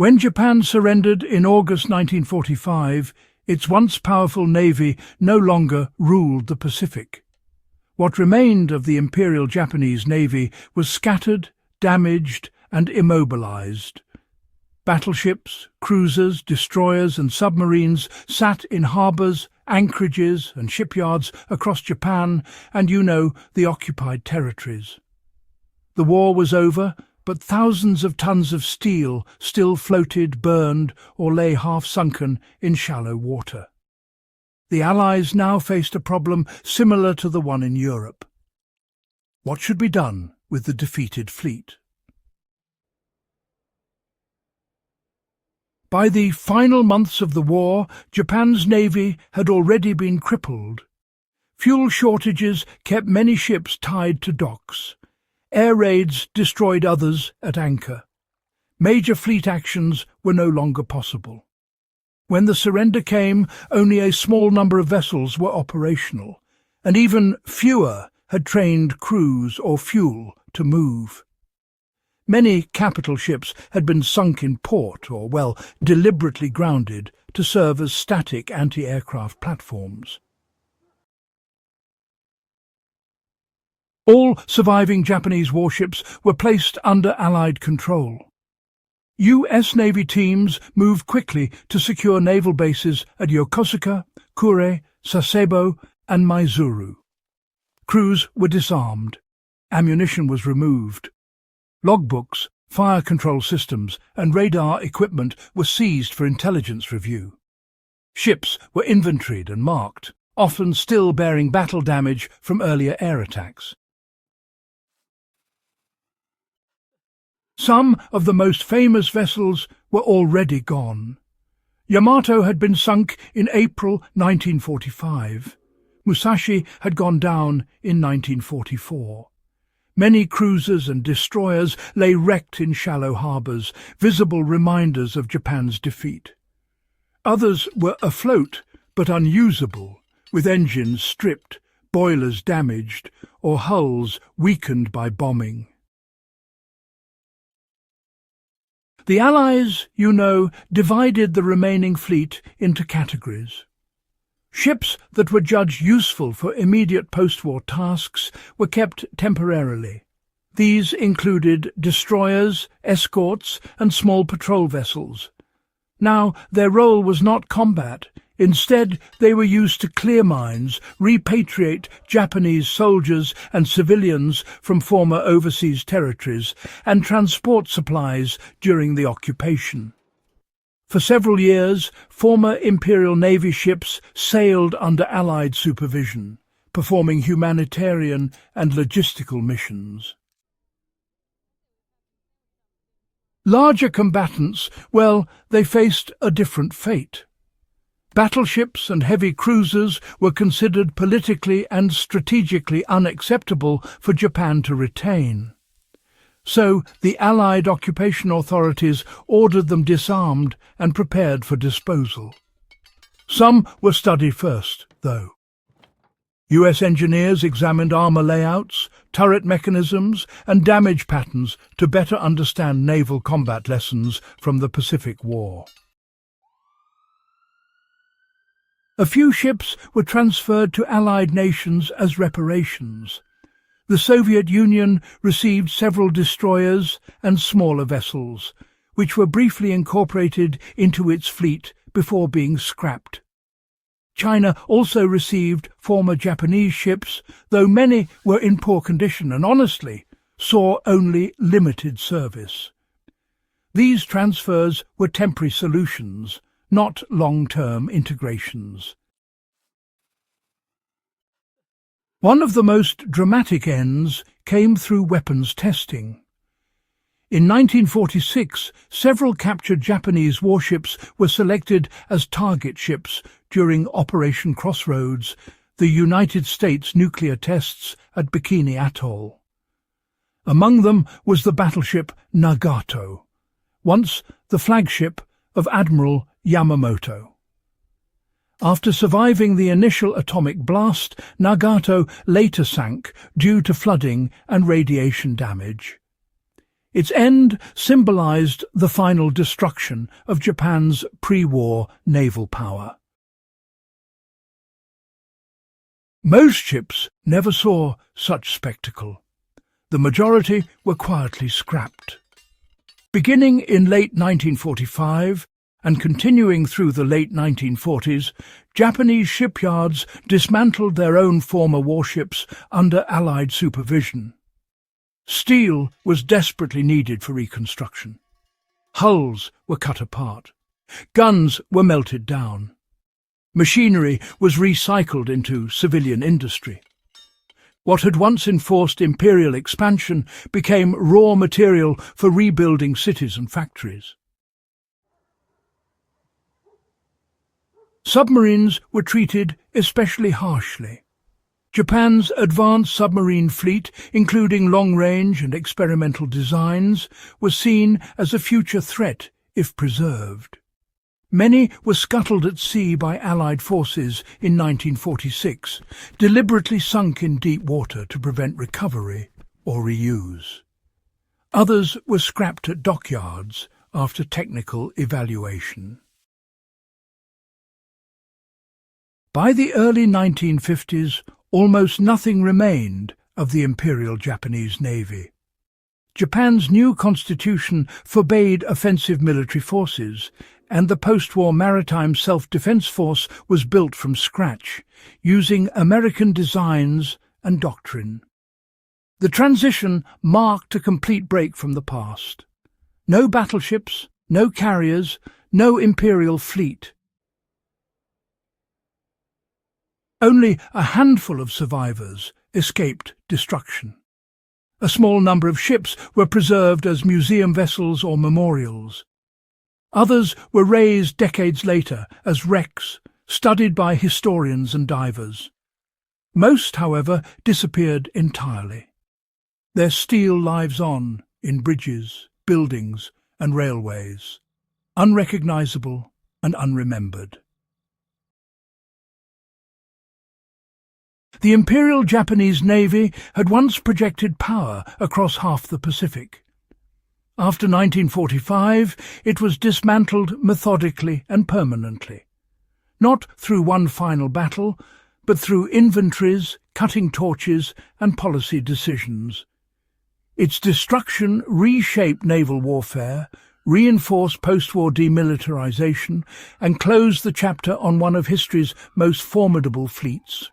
When Japan surrendered in August 1945, its once powerful navy no longer ruled the Pacific. What remained of the Imperial Japanese Navy was scattered, damaged, and immobilized. Battleships, cruisers, destroyers, and submarines sat in harbors, anchorages, and shipyards across Japan and, the occupied territories. The war was over, but thousands of tons of steel still floated, burned, or lay half-sunken in shallow water. The Allies now faced a problem similar to the one in Europe. What should be done with the defeated fleet? By the final months of the war, Japan's navy had already been crippled. Fuel shortages kept many ships tied to docks. Air raids destroyed others at anchor. Major fleet actions were no longer possible. When the surrender came, only a small number of vessels were operational, and even fewer had trained crews or fuel to move. Many capital ships had been sunk in port or, deliberately grounded to serve as static anti-aircraft platforms. All surviving Japanese warships were placed under Allied control. U.S. Navy teams moved quickly to secure naval bases at Yokosuka, Kure, Sasebo, and Maizuru. Crews were disarmed. Ammunition was removed. Logbooks, fire control systems, and radar equipment were seized for intelligence review. Ships were inventoried and marked, often still bearing battle damage from earlier air attacks. Some of the most famous vessels were already gone. Yamato had been sunk in April 1945. Musashi had gone down in 1944. Many cruisers and destroyers lay wrecked in shallow harbours, visible reminders of Japan's defeat. Others were afloat but unusable, with engines stripped, boilers damaged, or hulls weakened by bombing. The Allies, divided the remaining fleet into categories. Ships that were judged useful for immediate post-war tasks were kept temporarily. These included destroyers, escorts, and small patrol vessels. Now, their role was not combat. Instead, they were used to clear mines, repatriate Japanese soldiers and civilians from former overseas territories, and transport supplies during the occupation. For several years, former Imperial Navy ships sailed under Allied supervision, performing humanitarian and logistical missions. Larger combatants, they faced a different fate. Battleships and heavy cruisers were considered politically and strategically unacceptable for Japan to retain. So the Allied occupation authorities ordered them disarmed and prepared for disposal. Some were studied first, though. U.S. engineers examined armour layouts, turret mechanisms, and damage patterns to better understand naval combat lessons from the Pacific War. A few ships were transferred to Allied nations as reparations. The Soviet Union received several destroyers and smaller vessels, which were briefly incorporated into its fleet before being scrapped. China also received former Japanese ships, though many were in poor condition and, honestly, saw only limited service. These transfers were temporary solutions, not long-term integrations. One of the most dramatic ends came through weapons testing. In 1946, several captured Japanese warships were selected as target ships during Operation Crossroads, the United States nuclear tests at Bikini Atoll. Among them was the battleship Nagato, once the flagship of Admiral Yamamoto. After surviving the initial atomic blast, Nagato later sank due to flooding and radiation damage. Its end symbolized the final destruction of Japan's pre-war naval power. Most ships never saw such spectacle. The majority were quietly scrapped. Beginning in late 1945 and continuing through the late 1940s, Japanese shipyards dismantled their own former warships under Allied supervision. Steel was desperately needed for reconstruction. Hulls were cut apart. Guns were melted down. Machinery was recycled into civilian industry. What had once enforced imperial expansion became raw material for rebuilding cities and factories. Submarines were treated especially harshly. Japan's advanced submarine fleet, including long-range and experimental designs, was seen as a future threat if preserved. Many were scuttled at sea by Allied forces in 1946, deliberately sunk in deep water to prevent recovery or reuse. Others were scrapped at dockyards after technical evaluation. By the early 1950s, almost nothing remained of the Imperial Japanese Navy. Japan's new constitution forbade offensive military forces, and the post-war maritime self-defense force was built from scratch, using American designs and doctrine. The transition marked a complete break from the past. No battleships, no carriers, no imperial fleet. Only a handful of survivors escaped destruction. A small number of ships were preserved as museum vessels or memorials. Others were raised decades later as wrecks, studied by historians and divers. Most, however, disappeared entirely. Their steel lives on in bridges, buildings, and railways, unrecognizable and unremembered. The Imperial Japanese Navy had once projected power across half the Pacific. After 1945, it was dismantled methodically and permanently, not through one final battle, but through inventories, cutting torches, and policy decisions. Its destruction reshaped naval warfare, reinforced post-war demilitarization, and closed the chapter on one of history's most formidable fleets.